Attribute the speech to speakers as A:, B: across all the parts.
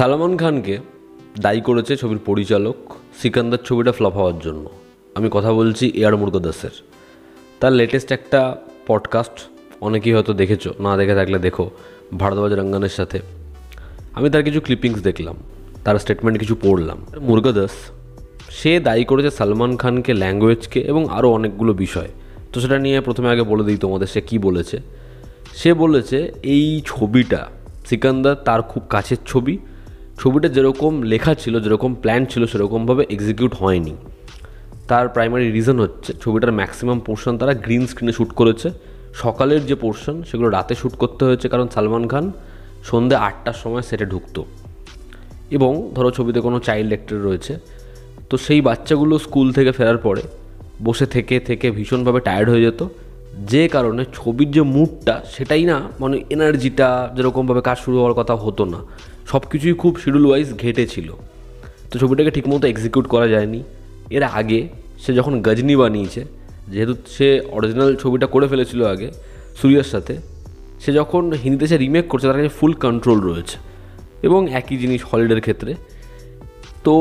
A: সালমান খানকে দায়ী করেছে ছবির পরিচালক সিকান্দার ছবিটা ফ্লপ হওয়ার জন্য। আমি কথা বলছি এআর মুরুগাদাসের। তার লেটেস্ট একটা পডকাস্ট অনেকেই হয়তো দেখেছো, না দেখে থাকলে দেখো, ভারতবাজ রঙ্গনের সাথে। আমি তার কিছু ক্লিপিংস দেখলাম, তার স্টেটমেন্ট কিছু পড়লাম। মুরুগাদাস সে দায়ী করেছে সালমান খানকে, ল্যাঙ্গুয়েজকে এবং আরও অনেকগুলো বিষয়। তো সেটা নিয়ে প্রথমে আগে বলে দিই তোমাদের সে কী বলেছে। সে বলেছে এই ছবিটা সিকান্দার তার খুব কাছের ছবিটা যেরকম লেখা ছিল, যেরকম প্ল্যান ছিল, সেরকমভাবে এক্সিকিউট হয়নি। তার প্রাইমারি রিজন হচ্ছে ছবিটার ম্যাক্সিমাম পোর্শন তারা গ্রিন স্ক্রিনে শ্যুট করেছে। সকালের যে পোর্শন সেগুলো রাতে শ্যুট করতে হয়েছে, কারণ সালমান খান সন্ধ্যে 8টার সময় সেটে ঢুকতো। এবং ধরো ছবিতে কোনো চাইল্ড অ্যাক্টর রয়েছে, তো সেই বাচ্চাগুলো স্কুল থেকে ফেরার পরে বসে থেকে থেকে ভীষণভাবে টায়ার্ড হয়ে যেত, যে কারণে ছবির যে মুডটা সেটাই না, মানে এনার্জিটা যেরকমভাবে কাজ শুরু হওয়ার কথা হতো না, সব কিছুই খুব শিডিউল ওয়াইজ ঘেটেছিল। তো ছবিটাকে ঠিকমতো এক্সিকিউট করা যায়নি। এর আগে সে যখন গজনি বানিয়েছে, যেহেতু সে অরিজিনাল ছবিটা করে ফেলেছিল আগে সূর্যার সাথে, সে যখন হিন্দিতে সে রিমেক করছে তার কাছে ফুল কন্ট্রোল রয়েছে। এবং একই জিনিস হলিডের ক্ষেত্রে, তো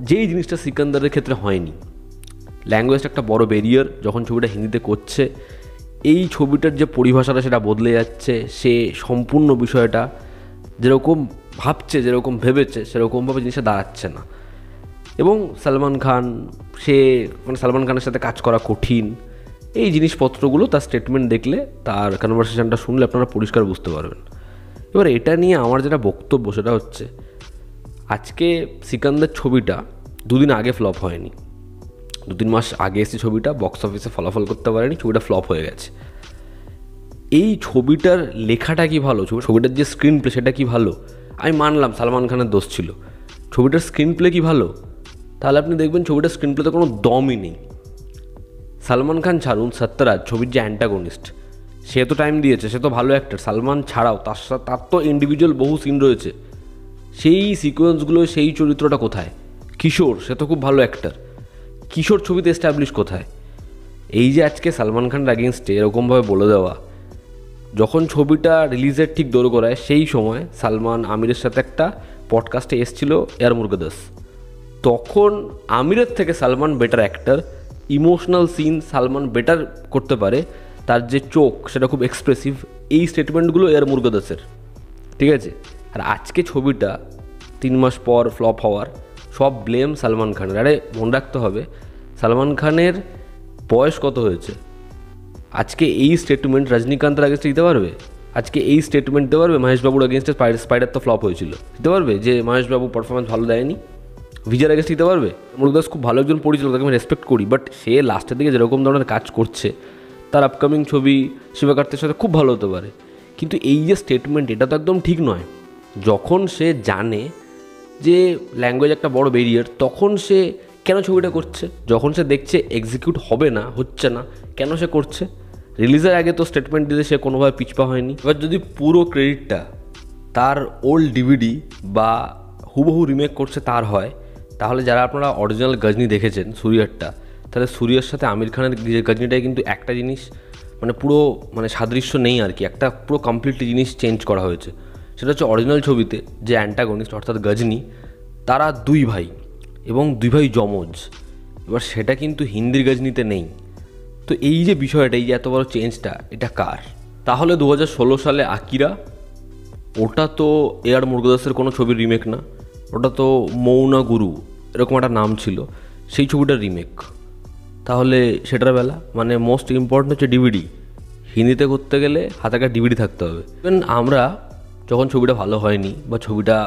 A: যেই জিনিসটা সিকান্দারের ক্ষেত্রে হয়নি। ল্যাঙ্গুয়েজটা একটা বড় ব্যারিয়ার। যখন ছবিটা হিন্দিতে করছে, এই ছবিটার যে পরিভাষাটা সেটা বদলে যাচ্ছে। সে সম্পূর্ণ বিষয়টা যেরকম ভাবছে, যেরকম ভেবেছে, সেরকমভাবে জিনিসটা দাঁড়াচ্ছে না। এবং সালমান খানের সাথে কাজ করা কঠিন। এই জিনিসপত্রগুলো তার স্টেটমেন্ট দেখলে, তার কনভারসেশনটা শুনলে আপনারা পরিষ্কার বুঝতে পারবেন। এবার এটা নিয়ে আমার যেটা বক্তব্য সেটা হচ্ছে, আজকে সিকান্দার ছবিটা দুদিন আগে ফ্লপ হয়নি, 2-3 মাস আগে এসে ছবিটা বক্স অফিসে ফলাফল করতে পারেনি, ছবিটা ফ্লপ হয়ে গেছে। এই ছবিটার লেখাটা কি ভালো, ছবিটার যে স্ক্রিন প্লে সেটা কি ভালো? আমি মানলাম সালমান খানের দোষ ছিল। ছবিটার স্ক্রিন প্লে কি ভালো? তাহলে আপনি দেখবেন ছবিটার স্ক্রিন প্লেতে কোনো দমই নেই। সালমান খান ছাড়ুন, সত্যরাজ ছবির যে অ্যান্টাগনিস্ট, সে তো টাইম দিয়েছে, সে তো ভালো অ্যাক্টর। সালমান ছাড়াও তার তো ইন্ডিভিজুয়াল বহু সিন রয়েছে। সেই সিকোয়েন্সগুলো, সেই চরিত্রটা কোথায়? কিশোর, সে তো খুব ভালো অ্যাক্টর। কিশোর ছবিতে এস্টাবলিশ কোথায়? এই যে আজকে সালমান খানের অ্যাগেনস্টে এরকমভাবে বলে দেওয়া, যখন ছবিটা রিলিজের ঠিক দোরগোড়ায় সেই সময় সালমান আমিরের সাথে একটা পডকাস্টে এসেছিল এআর মুরুগাদাস। তখন আমিরের থেকে Salman better actor, emotional scene Salman better করতে পারে, তার যে চোখ সেটা খুব এক্সপ্রেসিভ। এই স্টেটমেন্টগুলো এআর মুরুগাদাসের, ঠিক আছে? আর আজকে ছবিটা 3 মাস পর ফ্লপ হওয়ার সব ব্লেম সালমান খানের। আরে মনে রাখতে হবে সালমান খানের বয়স কত হয়েছে। আজকে এই স্টেটমেন্ট রজনীকান্তের আগেনস্টে দিতে পারবে? আজকে এই স্টেটমেন্ট দিতে পারবে মহেশবাবুর আগেনস্টে? স্পাইডার তো ফ্লপ হয়েছিল, দিতে পারবে যে মহেশবাবু পারফরমেন্স ভালো দেয়নি? বিজয়ের আগেনস্টে দিতে পারবে? মুরুগাদাস খুব ভালো একজন পরিচালক, তাকে আমি রেসপেক্ট করি, বাট সে লাস্টের দিকে যেরকম ধরনের কাজ করছে, তার আপকামিং ছবি শিবকার্তের সাথে খুব ভালো হতে পারে। কিন্তু এই যে স্টেটমেন্ট, এটা তো একদম ঠিক নয়। যখন সে জানে যে ল্যাঙ্গুয়েজ একটা বড় ব্যারিয়ার, তখন সে কেন ছবিটা করছে? যখন সে দেখছে এক্সিকিউট হবে না, হচ্ছে না, কেন সে করছে? রিলিজের আগে তো স্টেটমেন্ট দিতে সে কোনোভাবে পিছপা হয়নি। এবার যদি পুরো ক্রেডিটটা তার ওল্ড ডিভিডি বা হুবহু রিমেক করছে তার হয়, তাহলে যারা আপনারা অরিজিনাল গজনি দেখেছেন সূর্যারটা, তাহলে সূর্যার সাথে আমির খানের গজনিটায় কিন্তু একটা জিনিস পুরো সাদৃশ্য নেই আর কি। একটা পুরো কমপ্লিটলি জিনিস চেঞ্জ করা হয়েছে। সেটা হচ্ছে অরিজিনাল ছবিতে যে অ্যান্টাগনিস্ট অর্থাৎ গজনি, তারা 2 ভাই এবং 2 ভাই যমজ। এবার সেটা কিন্তু হিন্দির গজনিতে নেই। তো এই যে বিষয়টা, এই যে এত বড় চেঞ্জটা, এটা কার? তাহলে 2016 সালে আকিরা, ওটা তো এআর মুরুগাদাসের কোনো ছবির রিমেক না, ওটা তো মৌনা গুরু এরকম একটা নাম ছিল, সেই ছবিটার রিমেক। তাহলে সেটার বেলা মোস্ট ইম্পর্টেন্ট হচ্ছে ডিভিডি। হিন্দিতে করতে গেলে হাতে একটা ডিভিডি থাকতে হবে। ইভেন আমরা যখন ছবিটা ভালো হয়নি বা ছবিটা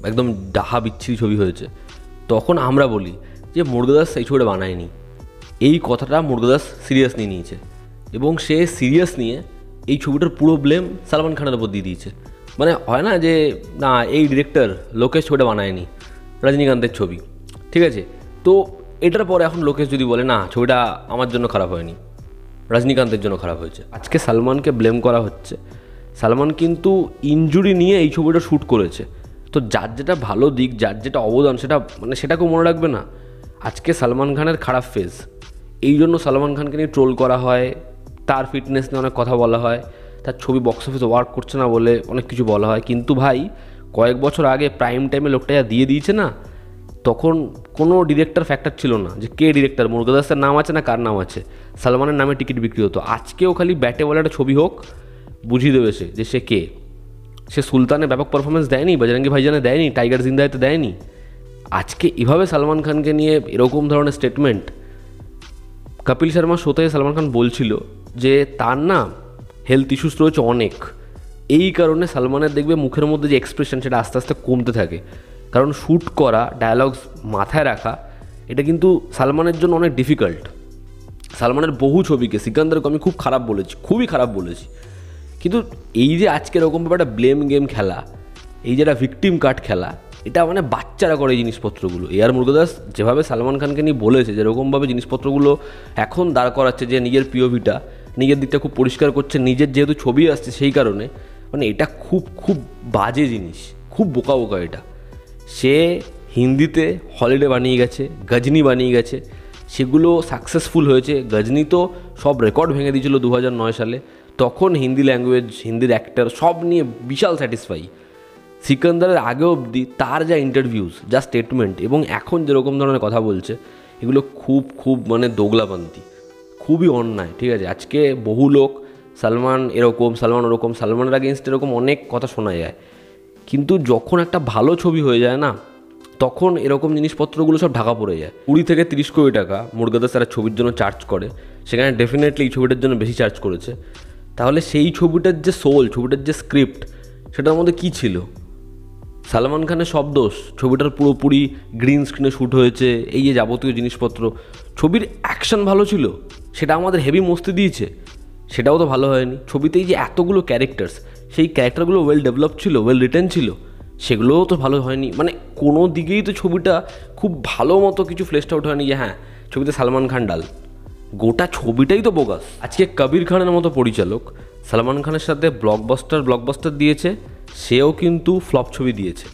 A: একদম ডাহা বিচ্ছিরি ছবি হয়েছে, তখন আমরা বলি যে মুরুগাদাস এই ছবিটা বানায়নি। এই কথাটা মুরুগাদাস সিরিয়াস নিয়েছে এবং সে সিরিয়াস নিয়ে এই ছবিটার পুরো ব্লেম সালমান খানের উপর দিয়ে দিয়েছে। হয় না যে না, এই ডিরেক্টর লোকেশ ছবিটা বানায়নি, রজনীকান্তের ছবি, ঠিক আছে? তো এটার পরে এখন লোকেশ যদি বলে না ছবিটা আমার জন্য খারাপ হয়নি, রজনীকান্তের জন্য খারাপ হয়েছে, আজকে সালমানকে ব্লেম করা হচ্ছে। সালমান কিন্তু ইনজুরি নিয়ে এই ছবিটা শ্যুট করেছে। তো যার যেটা ভালো দিক, যার যেটা অবদান, সেটাকেও মনে রাখবে না। আজকে সালমান খানের খারাপ ফেজ, এই জন্য সালমান খানকে নিয়ে ট্রোল করা হয়, তার ফিটনেস নিয়ে অনেক কথা বলা হয়, তার ছবি বক্স অফিসে ওয়ার্ক করছে না বলে অনেক কিছু বলা হয়। কিন্তু ভাই, কয়েক বছর আগে প্রাইম টাইমে লোকটা যা দিয়ে দিয়েছে না, তখন কোনো ডিরেক্টর ফ্যাক্টর ছিল না যে কে ডিরেক্টর, মুরগাদাসের নাম আছে না কার নাম আছে, সালমানের নামে টিকিট বিক্রি হতো। আজকেও খালি ব্যাটে বলে একটা ছবি হোক বুঝিয়ে দেবে সে যে সে কে। সে সুলতানে ব্যাপক পারফরমেন্স দেয়নি, বজরঙ্গি ভাইজানে দেয়নি, টাইগার জিন্দাতে দেয়নি। আজকে এভাবে সালমান খানকে নিয়ে এরকম ধরনের স্টেটমেন্ট। কপিল শর্মা শোতে সালমান খান বলছিল যে তার না হেলথ ইস্যুস রয়েছে অনেক, এই কারণে সালমানের দেখবে মুখের মধ্যে যে এক্সপ্রেশন সেটা আস্তে আস্তে কমতে থাকে। কারণ শ্যুট করা, ডায়ালগস মাথায় রাখা, এটা কিন্তু সালমানের জন্য অনেক ডিফিকাল্ট। সালমানের বহু ছবিকে, সিকান্দারকে আমি খুব খারাপ বলেছি, খুবই খারাপ বলেছি, কিন্তু এই যে আজকে এরকম ব্যাপারটা ব্লেম গেম খেলা, এই যে একটা ভিকটিম কার্ড খেলা, এটা মানে বাচ্চারা করে এই জিনিসপত্রগুলো। এআর মুরগাদাস যেভাবে সালমান খানকে নিয়ে বলেছে, যেরকমভাবে জিনিসপত্রগুলো এখন দাঁড় করাচ্ছে, যে নিজের পিওভিটা, নিজের দিকটা খুব পরিষ্কার করছে, নিজের যেহেতু ছবি আসছে সেই কারণে, মানে এটা খুব খুব বাজে জিনিস, খুব বোকা বোকা এটা। সে হিন্দিতে হলিডে বানিয়ে গেছে, গজনি বানিয়ে গেছে, সেগুলো সাকসেসফুল হয়েছে। গজনি তো সব রেকর্ড ভেঙে দিয়েছিল 2009 সালে, তখন হিন্দি ল্যাঙ্গুয়েজ, হিন্দির অ্যাক্টার সব নিয়ে বিশাল স্যাটিসফাই। সিকান্দারের আগে অবধি তার যা ইন্টারভিউস, যা স্টেটমেন্ট, এবং এখন যেরকম ধরনের কথা বলছে, এগুলো খুব খুব মানে দোগলাপন্থী, খুবই অন্যায়। ঠিক আছে, আজকে বহু লোক সালমান এরকম, সালমান ওরকম, সালমানের আগেনস্ট এরকম অনেক কথা শোনা যায়, কিন্তু যখন একটা ভালো ছবি হয়ে যায় না, তখন এরকম জিনিসপত্রগুলো সব ঢাকা পড়ে যায়। 20 থেকে 30 কোটি টাকা মুরগাদাস তারা ছবির জন্য চার্জ করে, সেখানে ডেফিনেটলি এই ছবিটার জন্য বেশি চার্জ করেছে। তাহলে সেই ছবিটার যে সোল, ছবিটার যে স্ক্রিপ্ট, সেটার মধ্যে কী ছিল? সালমান খানের সব দোষ? ছবিটার পুরোপুরি গ্রিন স্ক্রিনে শ্যুট হয়েছে, এই যে যাবতীয় জিনিসপত্র। ছবির অ্যাকশন ভালো ছিল, সেটা আমাদের হেভি মস্তি দিয়েছে, সেটাও তো ভালো হয়নি। ছবিতেই যে এতগুলো ক্যারেক্টার্স, সেই ক্যারেক্টারগুলো ওয়েল ডেভেলপ ছিল, ওয়েল রিটেন ছিল, সেগুলোও তো ভালো হয়নি। মানে কোনো দিকেই তো ছবিটা খুব ভালো মতো কিছু ফ্লেশড আউট হয়নি যে হ্যাঁ ছবিতে সালমান খান ডাল। গোটা ছবিটাই তো বোগাস। আজকে কবির খানের মতো পরিচালক সালমান খানের সাথে ব্লকবাস্টার দিয়েছে, সেও কিন্তু ফ্লপ ছবি দিয়েছে।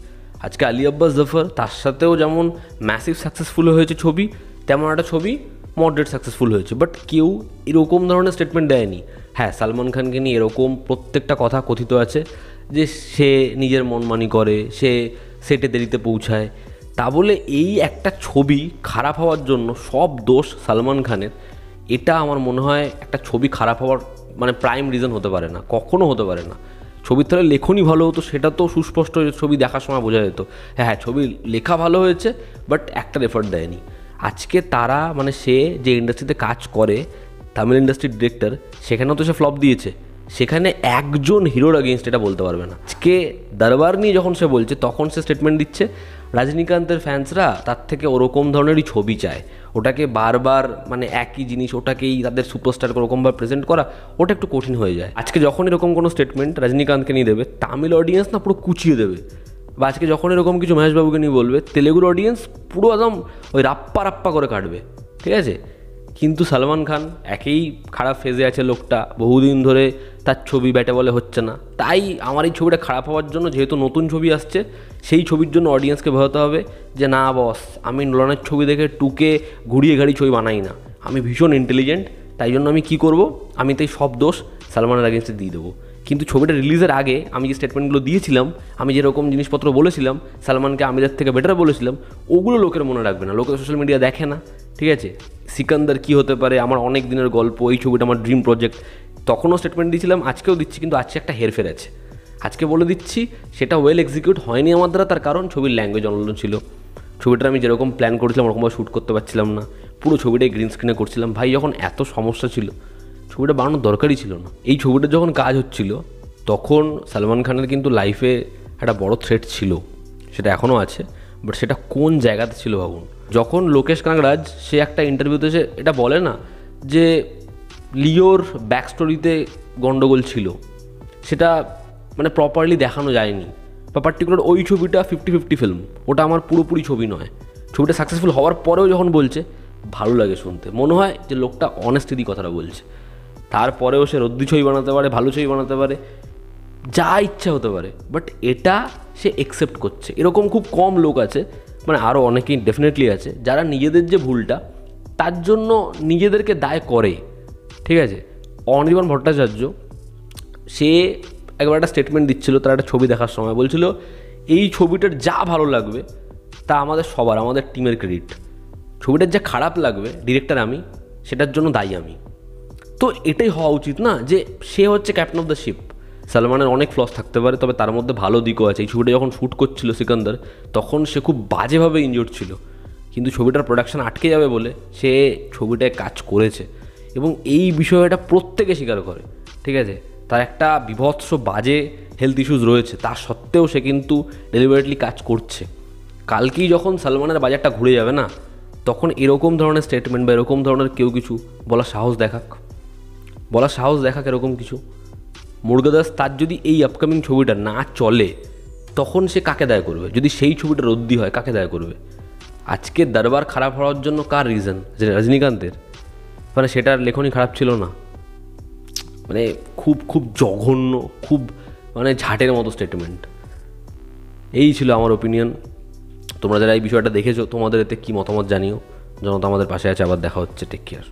A: আজকে আলী আব্বাস জাফর, তার সাথেও যেমন ম্যাসিভ সাকসেসফুল হয়েছে ছবি, তেমন একটা ছবি মডারেট সাকসেসফুল হয়েছে। বাট কেউ এরকম ধরনের স্টেটমেন্ট দেয়নি। হ্যাঁ, সালমান খানকে নিয়ে এরকম প্রত্যেকটা কথা কথিত আছে যে সে নিজের মনমানি করে, সে সেটে দেরিতে পৌঁছায়। তা বলে এই একটা ছবি খারাপ হওয়ার জন্য সব দোষ সালমান খানের, এটা আমার মনে হয় একটা ছবি খারাপ হওয়ার মানে প্রাইম রিজন হতে পারে না, কখনো হতে পারে না। ছবির তাহলে লেখনই ভালো হতো, সেটা তো সুস্পষ্ট ছবি দেখার সময় বোঝা যেত। হ্যাঁ, ছবি লেখা ভালো হয়েছে, বাট একটা এফর্ট দেয়নি। আজকে তারা মানে সে যে ইন্ডাস্ট্রিতে কাজ করে, তামিল ইন্ডাস্ট্রির ডিরেক্টর, সেখানেও তো সে ফ্লপ দিয়েছে। সেখানে একজন হিরোর আগেনস্ট এটা বলতে পারবে না। আজকে দরবার নিয়ে যখন সে বলছে, তখন সে স্টেটমেন্ট দিচ্ছে রজনীকান্তের ফ্যান্সরা তার থেকে ওরকম ধরনেরই ছবি চায়, ওটাকে বারবার মানে একই জিনিস, ওটাকেই তাদের সুপারস্টার ওরকমভাবে প্রেজেন্ট করা, ওটা একটু কঠিন হয়ে যায়। আজকে যখন এরকম কোনো স্টেটমেন্ট রজনীকান্তকে নিয়ে দেবে, তামিল অডিয়েন্স না পুরো কুচিয়ে দেবে। বা আজকে যখন এরকম কিছু মহেশবাবুকে নিয়ে বলবে, তেলেগুর অডিয়েন্স পুরো একদম ওই রাপ্পা করে কাটবে। ঠিক আছে, কিন্তু সালমান খান একেই খারাপ ফেজে আছে লোকটা, বহুদিন ধরে তার ছবি ব্যাটে বলে হচ্ছে না। তাই আমার এই ছবিটা খারাপ হওয়ার জন্য, যেহেতু নতুন ছবি আসছে, সেই ছবির জন্য অডিয়েন্সকে বোঝাতে হবে যে না বস, আমি নোলানের ছবি দেখে টুকে ঘুরিয়ে ঘাড়ি ছবি বানাই না, আমি ভীষণ ইন্টেলিজেন্ট। তাই জন্য আমি কী করব, আমি তাই সব দোষ সালমানের আগেন্সে দিয়ে দেবো। কিন্তু ছবিটা রিলিজের আগে আমি যে স্টেটমেন্টগুলো দিয়েছিলাম, আমি যেরকম জিনিসপত্র বলেছিলাম, সালমানকে আমিরের থেকে বেটার বলেছিলাম, ওগুলো লোকের মনে রাখবে না, লোকের সোশ্যাল মিডিয়া দেখে না। ঠিক আছে, সিকান্দার কী হতে পারে, আমার অনেক দিনের গল্প, এই ছবিটা আমার ড্রিম প্রজেক্ট, তখনও স্টেটমেন্ট দিয়েছিলাম, আজকেও দিচ্ছি, কিন্তু আজকে একটা হেরফের আছে। আজকে বলে দিচ্ছি সেটা ওয়েল এক্সিকিউট হয়নি আমার দ্বারা, তার কারণ ছবির ল্যাঙ্গুয়েজ অন্য ছিল। ছবিটা আমি যেরকম প্ল্যান করেছিলাম ওরকমভাবে শ্যুট করতে পারছিলাম না, পুরো ছবিটাই গ্রিন স্ক্রিনে করছিলাম। ভাই, যখন এত সমস্যা ছিল, ছবিটা বানানোর দরকারই ছিল না। এই ছবিটা যখন কাজ হচ্ছিল, তখন সালমান খানের কিন্তু লাইফে একটা বড় থ্রেট ছিল, সেটা এখনও আছে, বাট সেটা কোন জায়গাতে ছিল ভাবুন। যখন লোকেশ কানাগরাজ সে একটা ইন্টারভিউতে সে এটা বলে না যে লিওর ব্যাক স্টোরিতে গণ্ডগোল ছিল, সেটা মানে প্রপারলি দেখানো যায়নি, বা পার্টিকুলার ওই ছবিটা 50-50 ফিল্ম, ওটা আমার পুরোপুরি ছবি নয়। ছবিটা সাকসেসফুল হওয়ার পরেও যখন বলছে, ভালো লাগে শুনতে, মনে হয় যে লোকটা অনেস্টিদি কথাটা বলছে। তারপরেও সে রদ্দি ছবি বানাতে পারে, ভালো ছবি বানাতে পারে, যা ইচ্ছা হতে পারে, বাট এটা সে অ্যাকসেপ্ট করছে। এরকম খুব কম লোক আছে, মানে আরও অনেকেই ডেফিনেটলি আছে, যারা নিজেদের যে ভুলটা, তার জন্য নিজেদেরকে দায় করে। ঠিক আছে, অনির্বাণ ভট্টাচার্য সে একবার একটা স্টেটমেন্ট দিচ্ছিল, তার একটা ছবি দেখার সময় বলছিল, এই ছবিটার যা ভালো লাগবে তা আমাদের সবার, আমাদের টিমের ক্রেডিট। ছবিটার যা খারাপ লাগবে ডিরেক্টর আমি, সেটার জন্য দায়ী আমি। তো এটাই হওয়া উচিত না যে সে হচ্ছে ক্যাপ্টেন অফ দ্য শিপ। সালমানের অনেক ফ্লস থাকতে পারে, তবে তার মধ্যে ভালো দিকও আছে। এই ছবিটা যখন শ্যুট করছিল সিকান্দার, তখন সে খুব বাজেভাবে ইনজোর্ড ছিল, কিন্তু ছবিটার প্রোডাকশন আটকে যাবে বলে সে ছবিটায় কাজ করেছে, এবং এই বিষয়টা প্রত্যেকে স্বীকার করে। ঠিক আছে, তার একটা বিভৎস বাজে হেলথ ইস্যুস রয়েছে, তা সত্ত্বেও সে কিন্তু ডেলিভারেটলি কাজ করছে। কালকেই যখন সালমানের বাজারটা ঘুরে যাবে না, তখন এরকম ধরনের স্টেটমেন্ট বা এরকম ধরনের কেউ কিছু বলার সাহস দেখাক এরকম কিছু। মুরগাদাস তার যদি এই আপকামিং ছবিটা না চলে, তখন সে কাকে দায় করবে? যদি সেই ছবিটা রদ্দি হয়, কাকে দায় করবে? আজকে দরবার খারাপ হওয়ার জন্য কার রিজন? যে রজনীকান্তের? মানে সেটার লেখনই খারাপ ছিল না? মানে খুব খুব জঘন্য, খুব মানে ঝাঁটের মতো স্টেটমেন্ট। এই ছিল আমার ওপিনিয়ন। তোমরা যারা এই বিষয়টা দেখেছো, তোমাদের এতে কী মতামত জানিও। জনতা আমাদের পাশে আছে। আবার দেখা হচ্ছে। Take care.